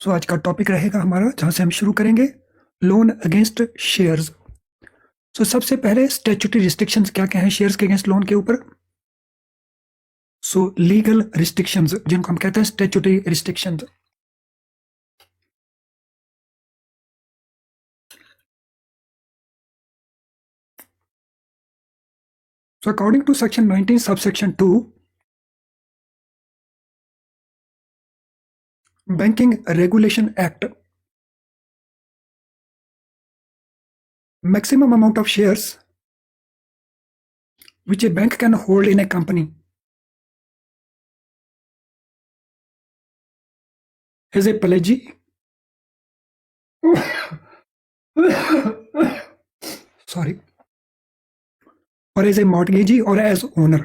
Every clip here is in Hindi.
सो आज का टॉपिक रहेगा हमारा, जहां से हम शुरू करेंगे, लोन अगेंस्ट शेयर्स। सो सबसे पहले स्टैट्यूटरी रिस्ट्रिक्शंस क्या क्या हैं शेयर्स के अगेंस्ट लोन के ऊपर। सो लीगल रिस्ट्रिक्शंस जिनको हम कहते हैं statutory restrictions. So according to section 19 subsection 2 Banking Regulation Act, maximum amount of shares which a bank can hold in a company as a pledgee sorry, or as a mortgagee or as owner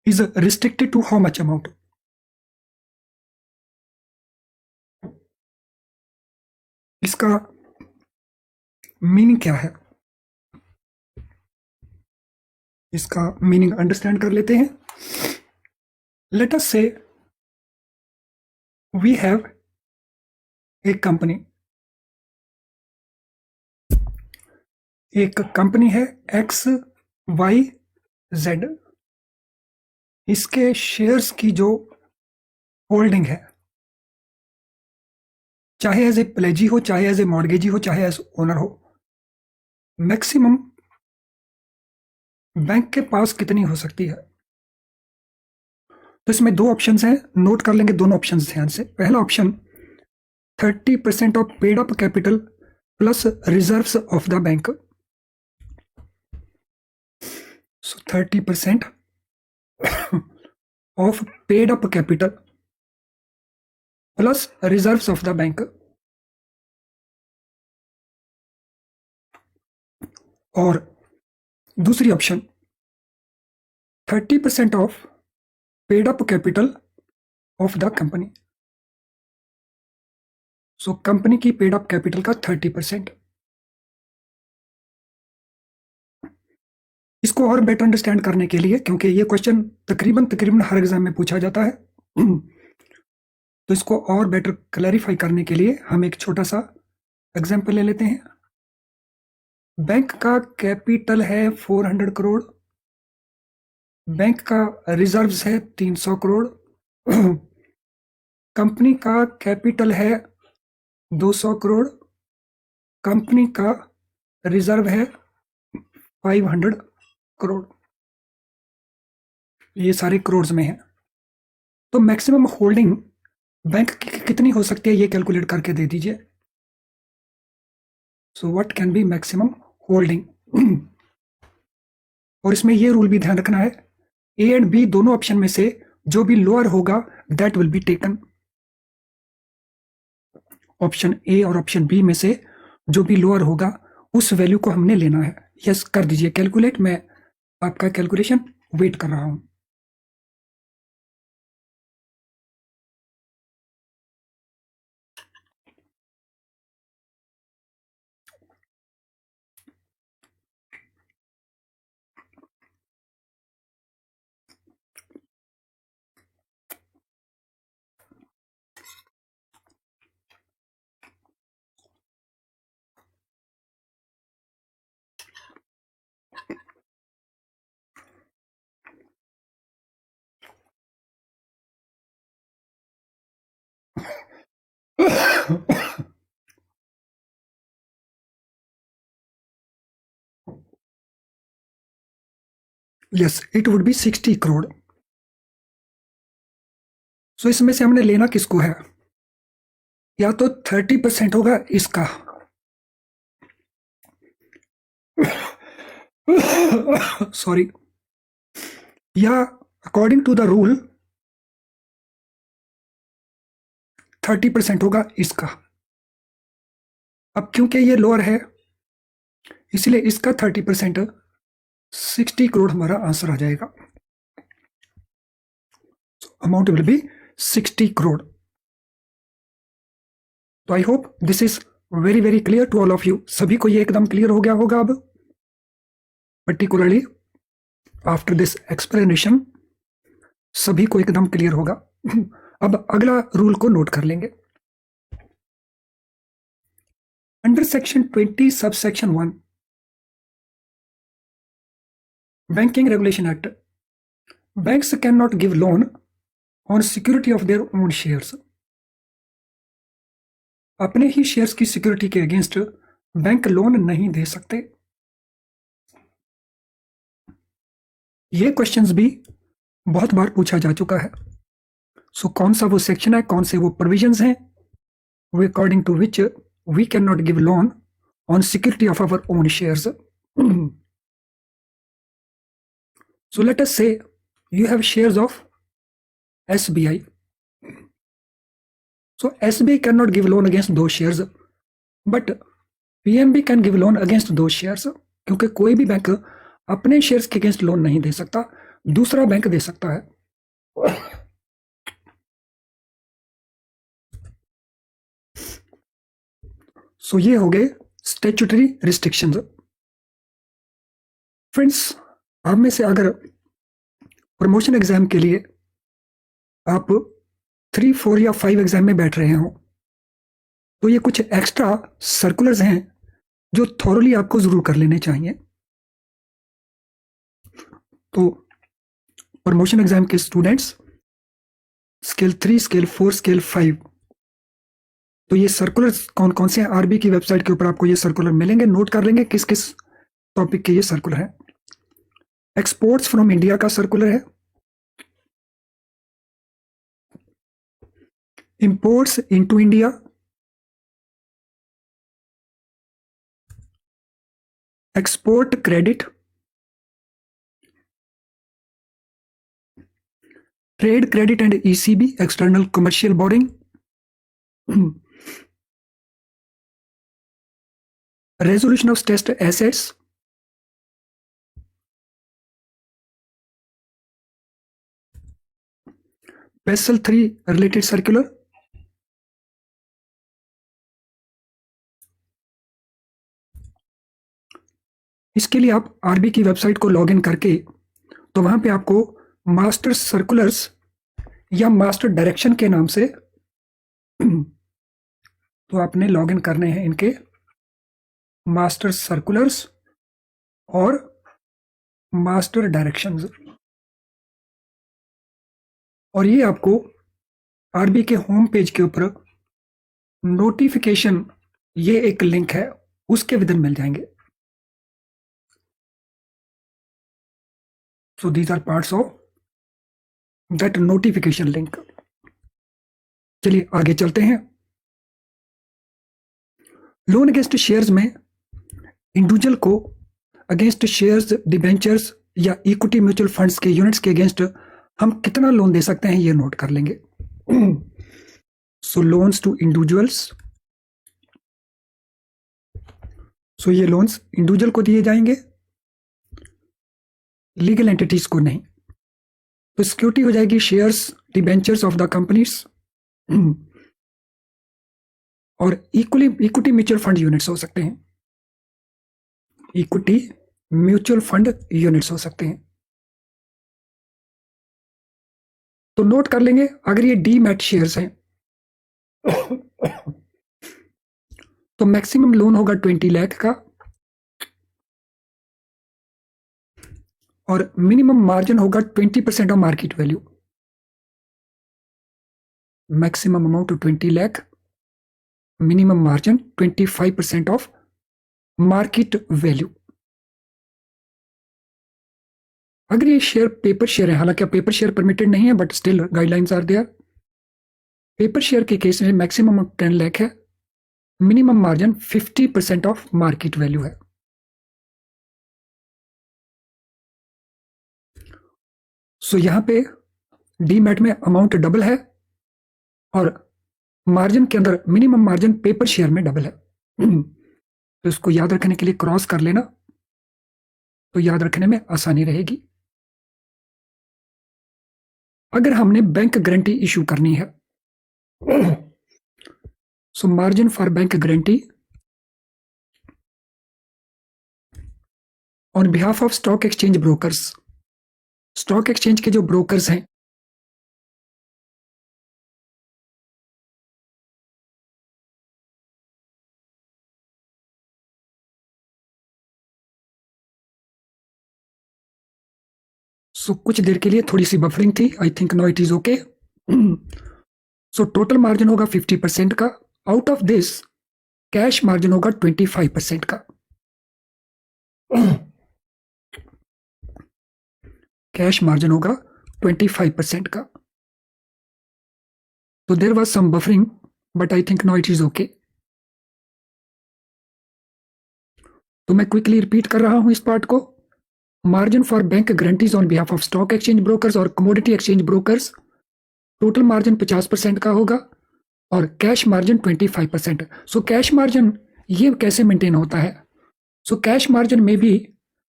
is restricted to how much amount? इसका मीनिंग क्या है, इसका मीनिंग अंडरस्टैंड कर लेते हैं। लेट अस से वी हैव ए कंपनी, एक कंपनी है एक्स वाई जेड, इसके शेयर्स की जो होल्डिंग है, चाहे एज ए प्लेजी हो, चाहे एज ए मॉर्गेजी हो, चाहे एज ओनर हो, मैक्सिमम बैंक के पास कितनी हो सकती है। तो इसमें दो ऑप्शंस हैं, नोट कर लेंगे दोनों ऑप्शंस ध्यान से। पहला option 30% of paid up capital plus reserves of the bank. So 30% of paid up capital plus reserves of the bank, और दूसरी option 30% of paid up capital of the company. So company की पेड अप कैपिटल का 30%। इसको और बेटर अंडरस्टैंड करने के लिए, क्योंकि ये क्वेश्चन तकरीबन हर एग्जाम में पूछा जाता है, तो इसको और बेटर क्लैरिफाई करने के लिए हम एक छोटा सा एग्जाम्पल ले लेते हैं। बैंक का कैपिटल है 400 करोड़, बैंक का रिजर्व्स है 300 करोड़, कंपनी का कैपिटल है 200 करोड़, कंपनी का रिजर्व है 500 करोड़, ये सारे करोड़ में है। तो मैक्सिमम होल्डिंग बैंक की कितनी हो सकती है, ये कैलकुलेट करके दे दीजिए। So what can be maximum holding. और इसमें ये रूल भी ध्यान रखना है, ए एंड बी दोनों ऑप्शन में से जो भी लोअर होगा that will be taken. Option A और ऑप्शन बी में से जो भी लोअर होगा उस वैल्यू को हमने लेना है। यस कर दीजिए कैलकुलेट, मैं आपका कैलकुलेशन वेट कर रहा हूं। Yes, it would be 60 crore. So इसमें से हमने लेना किसको है, या तो 30% होगा इसका, सॉरी, या अकॉर्डिंग टू द रूल 30% होगा इसका। अब क्योंकि ये लोअर है इसलिए इसका 30% 60 करोड़ हमारा आंसर आ जाएगा। Amount will be 60 crore. तो I hope this is very very clear to all of you. सभी को ये एकदम क्लियर हो गया होगा अब, पर्टिकुलरली आफ्टर दिस एक्सप्लेनेशन सभी को एकदम क्लियर होगा। अब अगला रूल को नोट कर लेंगे। Under section 20 sub section 1 banking regulation act, banks cannot give loan on security of their own shares। अपने ही शेयर्स की सिक्योरिटी के अगेंस्ट बैंक लोन नहीं दे सकते। ये क्वेश्चंस भी बहुत बार पूछा जा चुका है। सो कौन सा वो सेक्शन है, कौन से वो प्रोविजंस हैं according to which we can not give loan on security of our own shares. So let us say you have shares of SBI. So SBI cannot give loan against those shares, but PNB can give loan against those shares, क्योंकि कोई भी बैंक अपने शेयर्स के अगेंस्ट लोन नहीं दे सकता, दूसरा बैंक दे सकता है। सो ये हो गए स्टैट्यूटरी रिस्ट्रिक्शंस। फ्रेंड्स, आप में से अगर प्रमोशन एग्जाम के लिए आप 3, 4 या 5 एग्जाम में बैठ रहे हो, तो ये कुछ एक्स्ट्रा सर्कुलर्स हैं जो थॉरली आपको जरूर कर लेने चाहिए। तो प्रमोशन एग्जाम के स्टूडेंट्स स्केल 3, स्केल 4, स्केल 5, तो ये सर्कुलर्स कौन कौन से हैं, आरबी की वेबसाइट के ऊपर आपको ये सर्कुलर मिलेंगे। नोट कर लेंगे किस किस टॉपिक के ये सर्कुलर है। एक्सपोर्ट्स फ्रॉम इंडिया का सर्कुलर है, imports into India, export credit, trade credit and ECB external commercial boring, resolution of stressed assets, Basel 3 related circular, इसके लिए आप आरबी की वेबसाइट को लॉगिन करके, तो वहां पे आपको मास्टर सर्कुलर्स या मास्टर डायरेक्शन के नाम से तो आपने लॉगिन करने हैं इनके मास्टर सर्कुलर्स और मास्टर डायरेक्शंस, और ये आपको आरबी के होम पेज के ऊपर नोटिफिकेशन, ये एक लिंक है, उसके विदिन मिल जाएंगे। So these are parts of that notification link. चलिए आगे चलते हैं। लोन अगेंस्ट शेयर्स में इंडिविजुअल को अगेंस्ट शेयर्स, डिबेंचर्स या इक्विटी म्यूचुअल फंड्स के यूनिट्स के अगेंस्ट हम कितना लोन दे सकते हैं, ये नोट कर लेंगे। सो लोन्स टू इंडिविजुअल्स, सो ये लोन्स इंडिविजुअल को दिए जाएंगे, लीगल एंटिटीज को नहीं। तो सिक्योरिटी हो जाएगी shares, debentures of the companies और इक्विटी म्यूचुअल फंड यूनिट्स हो सकते हैं, इक्विटी म्यूचुअल फंड यूनिट्स हो सकते हैं। तो नोट कर लेंगे, अगर ये डीमैट शेयर्स हैं तो मैक्सिमम लोन होगा 20 लाख का और मिनिमम मार्जिन होगा 20% of market value. Maximum amount 20 lakh, minimum margin 25% of market value. अगर ये शेयर पेपर शेयर है, हालांकि पेपर शेयर परमिटेड नहीं है but still guidelines are there. Paper share के केस में मैक्सिमम 10 लाख है, minimum margin 50% of market value है। सो यहां पे डीमैट में अमाउंट डबल है और मार्जिन के अंदर मिनिमम मार्जिन पेपर शेयर में डबल है। तो इसको याद रखने के लिए क्रॉस कर लेना, तो याद रखने में आसानी रहेगी। अगर हमने बैंक गारंटी इशू करनी है, so margin for bank guarantee on behalf of stock exchange brokers, stock exchange के जो ब्रोकर्स हैं सो कुछ देर के लिए थोड़ी सी बफरिंग थी. I think now it is okay. So total margin होगा 50% का. Out of this cash margin होगा 25% का. कैश मार्जिन होगा 25% का. तो there was some buffering but I think now it is okay. तो मैं क्विकली रिपीट कर रहा हूं इस पार्ट को. Margin for bank guarantees on behalf of stock exchange brokers और commodity exchange brokers, total margin 50% का होगा और cash margin 25%. So cash margin ये कैसे मेंटेन होता है? सो कैश मार्जिन में भी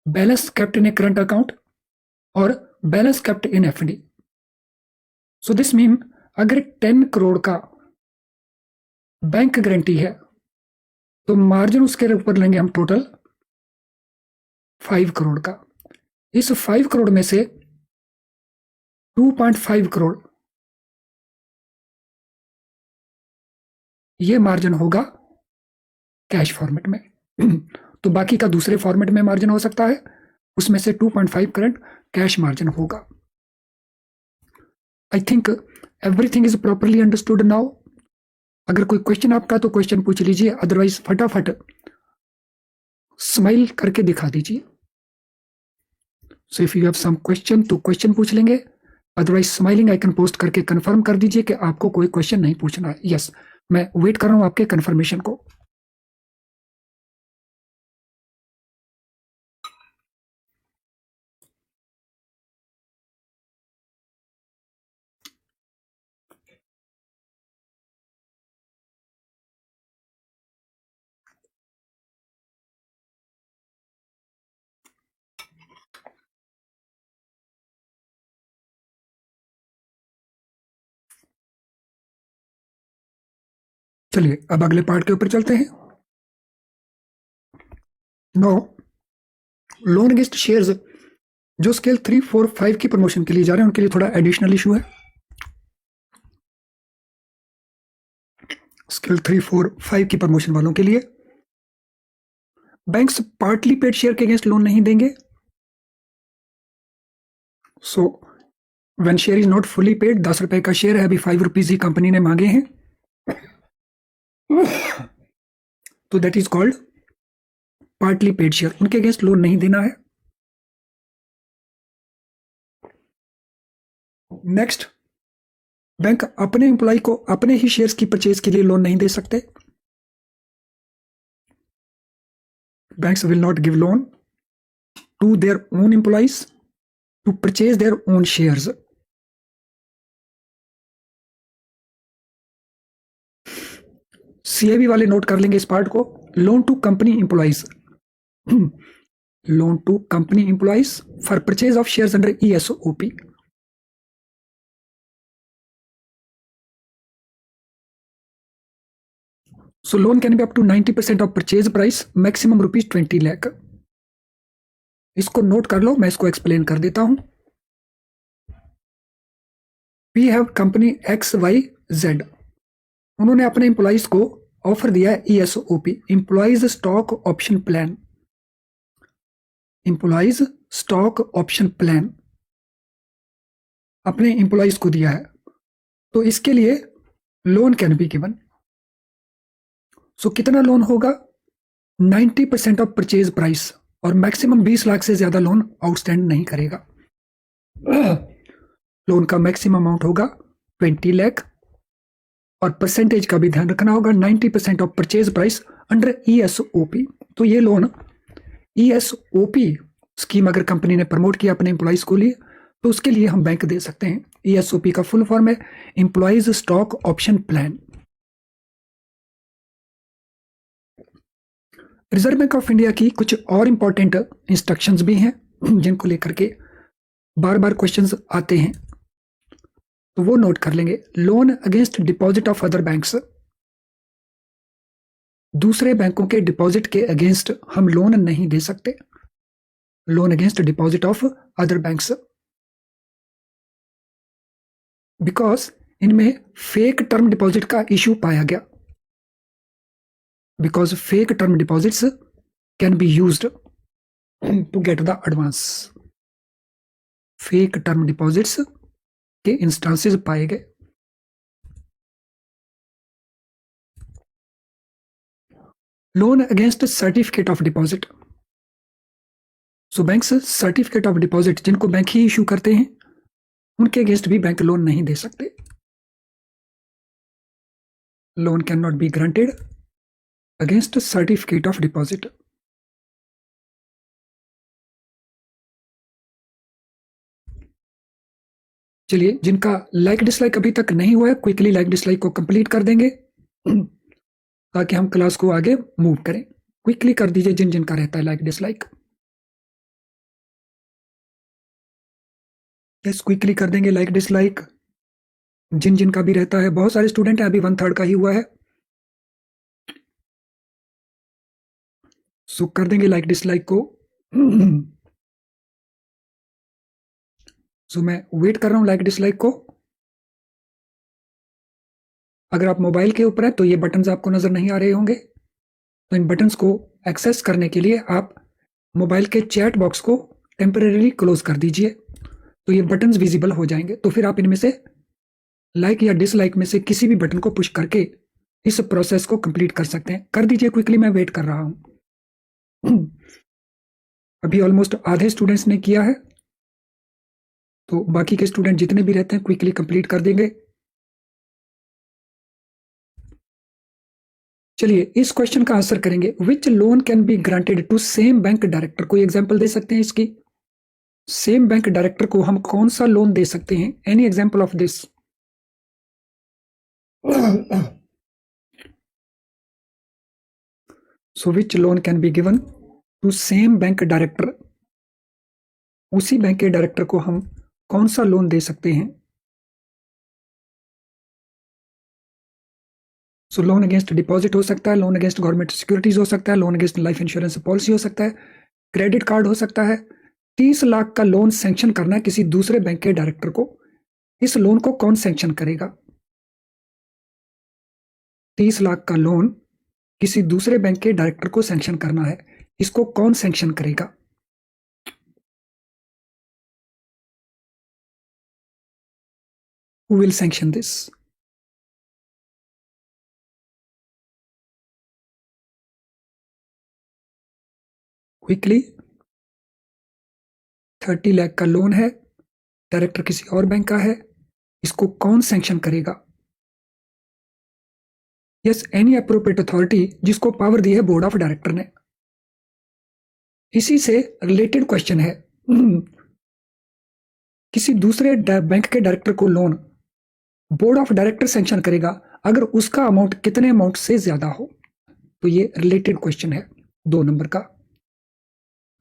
balance kept in a current account और balance kept in FD. So this mean अगर 10 करोड़ का बैंक गारंटी है तो मार्जिन उसके ऊपर लेंगे हम टोटल 5 करोड़ का. इस 5 करोड़ में से 2.5 करोड़ ये मार्जिन होगा कैश फॉर्मेट में. तो बाकी का दूसरे फॉर्मेट में मार्जिन हो सकता है, उसमें से 2.5 करोड़ कैश मार्जिन होगा. I think everything is properly understood now. अगर कोई क्वेश्चन आपका तो क्वेश्चन पूछ लीजिए, अदरवाइज फटाफट स्माइल करके दिखा दीजिए. So if you have some question तो क्वेश्चन पूछ लेंगे, अदरवाइज स्माइलिंग आइकन पोस्ट करके कंफर्म कर दीजिए कि आपको कोई क्वेश्चन नहीं पूछना है. यस, मैं वेट कर रहा हूं आपके कंफर्मेशन को. चलिए अब अगले पार्ट के ऊपर चलते हैं. नो लोन अगेंस्ट शेयर्स जो स्केल 3, 4, 5 की प्रमोशन के लिए जा रहे हैं उनके लिए थोड़ा एडिशनल इशू है. स्केल 3, 4, 5 की प्रमोशन वालों के लिए बैंक्स पार्टली पेड शेयर के अगेंस्ट लोन नहीं देंगे. So when share is not fully paid, 10 रुपए का शेयर है, अभी 5 रुपीज ही कंपनी ने मांगे हैं, तो that is called partly paid share. उनके अगेंस्ट लोन नहीं देना है. नेक्स्ट, बैंक अपने एम्प्लॉय को अपने ही शेयर्स की परचेज के लिए लोन नहीं दे सकते. Banks will not give loan to their own employees to purchase their own shares. CAB वाले नोट कर लेंगे इस पार्ट को. Loan to company employees, loan to company employees for purchase of shares under ESOP. So loan can be up to 90% of purchase price, maximum ₹20 lakh. इसको नोट कर लो, मैं इसको एक्सप्लेन कर देता हूं. वी हैव कंपनी XYZ, उन्होंने अपने एम्प्लॉइज को ऑफर दिया है ESOP, employees stock option plan. Employees stock option plan अपने एम्प्लॉइज को दिया है, तो इसके लिए लोन कैन बी गिवन. सो कितना लोन होगा? 90% ऑफ परचेज प्राइस, और मैक्सिमम 20 लाख से ज्यादा लोन आउटस्टैंड नहीं करेगा. लोन का मैक्सिमम अमाउंट होगा 20 लाख, और परसेंटेज का भी ध्यान रखना होगा. 90% of purchase price under ESOP. तो ये लोन ESOP स्कीम अगर कंपनी ने प्रमोट किया अपने एम्प्लॉइज को लिए, तो उसके लिए हम बैंक दे सकते हैं. ESOP का फुल फॉर्म है employees stock option plan. Reserve Bank of India की कुछ और इंपॉर्टेंट इंस्ट्रक्शंस भी हैं जिनको लेकर के बार बार क्वेश्चंस आते हैं, तो वो नोट कर लेंगे. Loan against deposit of other banks, दूसरे बैंकों के डिपॉजिट के अगेंस्ट हम लोन नहीं दे सकते. Loan against deposit of other banks, because इनमें फेक टर्म डिपॉजिट का इश्यू पाया गया. Because fake term deposits can be used to get the advance. Fake term deposits के इंस्टांसेस पाए गए। Loan against certificate of deposit. So banks certificate of deposit जिनको बैंक ही इशू करते हैं उनके अगेंस्ट भी बैंक लोन नहीं दे सकते। Loan can not be granted against certificate of deposit. चलिए, जिनका लाइक डिसलाइक अभी तक नहीं हुआ है क्विकली लाइक डिसलाइक को कंप्लीट कर देंगे ताकि हम क्लास को आगे मूव करें। क्विकली कर दीजिए जिन जिनका रहता है लाइक डिसलाइक। यस, क्विकली कर देंगे लाइक डिसलाइक जिन जिनका भी रहता है। बहुत सारे स्टूडेंट हैं, अभी 1/3 का ही हुआ है। सो कर देंगे लाइक डिसलाइक को। सो मैं वेट कर रहा हूं लाइक डिसलाइक को। अगर आप मोबाइल के ऊपर है तो ये बटन्स आपको नजर नहीं आ रहे होंगे, तो इन बटन्स को एक्सेस करने के लिए आप मोबाइल के चैट बॉक्स को टेम्परेरी क्लोज कर दीजिए, तो ये बटन्स विजिबल हो जाएंगे। तो फिर आप इनमें से लाइक या डिसलाइक में से किसी भी बटन को पुश करके इस प्रोसेस को कंप्लीट कर सकते हैं। कर दीजिए क्विकली, मैं वेट कर रहा हूं। अभी ऑलमोस्ट आधे स्टूडेंट्स ने किया है, तो बाकी के स्टूडेंट जितने भी रहते हैं क्विकली कंप्लीट कर देंगे। चलिए, इस क्वेश्चन का आंसर करेंगे। Which loan can be granted to same bank director. कोई एग्जांपल दे सकते हैं इसकी? सेम बैंक डायरेक्टर को हम कौन सा लोन दे सकते हैं? Any example of this? So which loan can be given to same bank director? उसी बैंक के डायरेक्टर को हम कौन सा लोन दे सकते हैं? सो लोन अगेंस्ट डिपॉजिट हो सकता है, लोन अगेंस्ट गवर्नमेंट सिक्योरिटीज हो सकता है, loan against life insurance policy हो सकता है, क्रेडिट कार्ड हो सकता है। 30 लाख का लोन सैंक्शन करना है किसी दूसरे बैंक के डायरेक्टर को। इस लोन को कौन सैंक्शन करेगा? 30 लाख का लोन किसी दूसरे बैंक के डायरेक्टर को सैंक्शन करना है, इसको कौन सैंक्शन करेगा? Who will sanction this? Quickly, 30 lakh का लोन है, डायरेक्टर किसी और बैंक का है, इसको कौन सैंक्शन करेगा? यस, एनी अप्रोप्रिएट अथॉरिटी जिसको पावर दी है बोर्ड ऑफ डायरेक्टर ने। इसी से रिलेटेड क्वेश्चन है। किसी दूसरे बैंक के डायरेक्टर को loan board of director sanction करेगा अगर उसका अमाउंट कितने अमाउंट से ज्यादा हो। तो ये रिलेटेड क्वेश्चन है 2 नंबर का।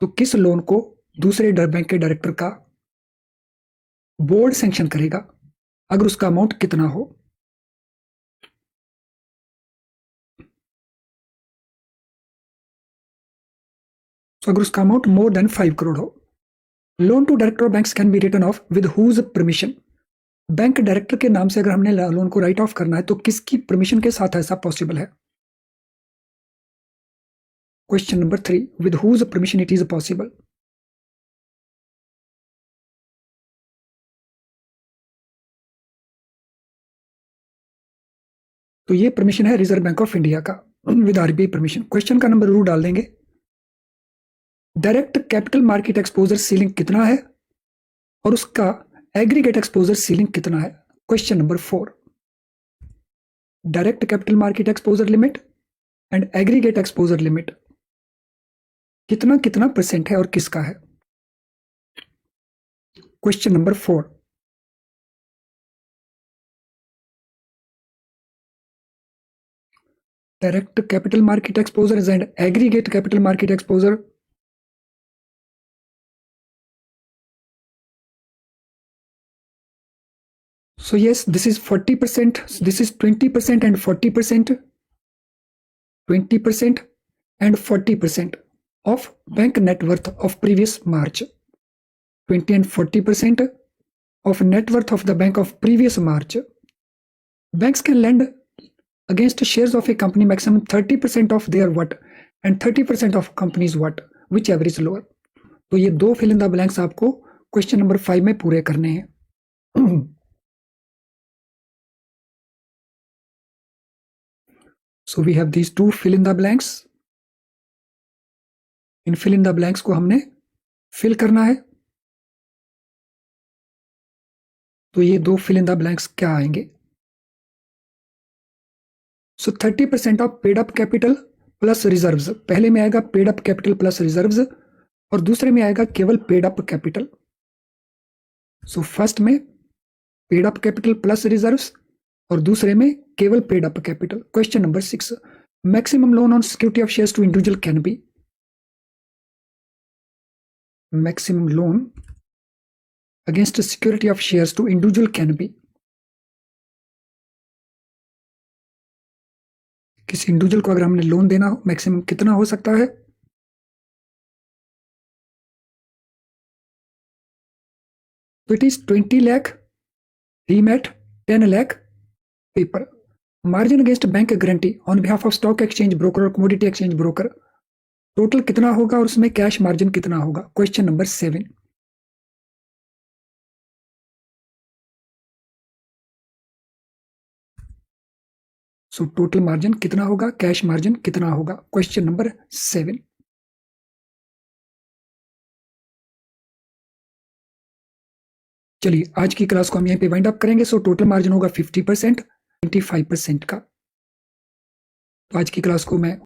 तो किस लोन को दूसरे बैंक के डायरेक्टर का बोर्ड सैंक्शन करेगा अगर उसका अमाउंट कितना हो? तो अगर उसका अमाउंट मोर देन 5 करोड़ हो। Loan to director of banks can be written off with whose permission. Bank director के नाम से अगर हमने लोन को राइट ऑफ करना है तो किसकी परमिशन के साथ ऐसा पॉसिबल है? Question number 3, with whose permission it is possible? तो ये परमिशन है रिजर्व बैंक ऑफ इंडिया का, विद आरबीआई परमिशन। क्वेश्चन का नंबर जरूर डाल देंगे। Direct capital market exposure ceiling कितना है और उसका एग्रीगेट एक्सपोजर सीलिंग कितना है? Question number 4, direct capital market exposure limit and aggregate exposure limit कितना कितना परसेंट है और किसका है? Question number 4, direct capital market exposure and aggregate capital market exposure So yes, this is 40%, this is 20% and 40%, 20% and 40% of bank net worth of previous March. 20 and 40% of net worth of the bank of previous March. Banks can lend against shares of a company maximum 30% of their what and 30% of company's what, whichever is lower. तो ये 2 fill in the blanks आपको क्वेश्चन नंबर 5 में पूरे करने हैं। So we have these to fill in the blanks. इन फिल इन द ब्लैंक्स को हमने फिल करना है। तो ये दो फिल इन द ब्लैंक्स क्या आएंगे? So 30% of paid up capital plus reserves. पहले में आएगा paid up capital plus reserves और दूसरे में आएगा केवल paid up capital. So first में paid up capital plus reserves और दूसरे में केवल paid up capital. Question number 6, maximum loan on security of shares to individual can be. Maximum loan against security of shares to individual can be. किसी इंडिविजुअल को अगर हमने लोन देना हो, मैक्सिमम कितना हो सकता है? तो it is 20 lakh demat, 10 lakh paper. Margin against bank guarantee on behalf of stock exchange broker और कमोडिटी एक्सचेंज ब्रोकर, टोटल कितना होगा और उसमें कैश मार्जिन कितना होगा? Question number 7। सो टोटल मार्जिन कितना होगा, कैश मार्जिन कितना होगा? Question number 7। चलिए आज की क्लास को हम यहीं पे वाइंड अप करेंगे। सो टोटल मार्जिन होगा 50%, 25% का। तो आज की क्लास को मैं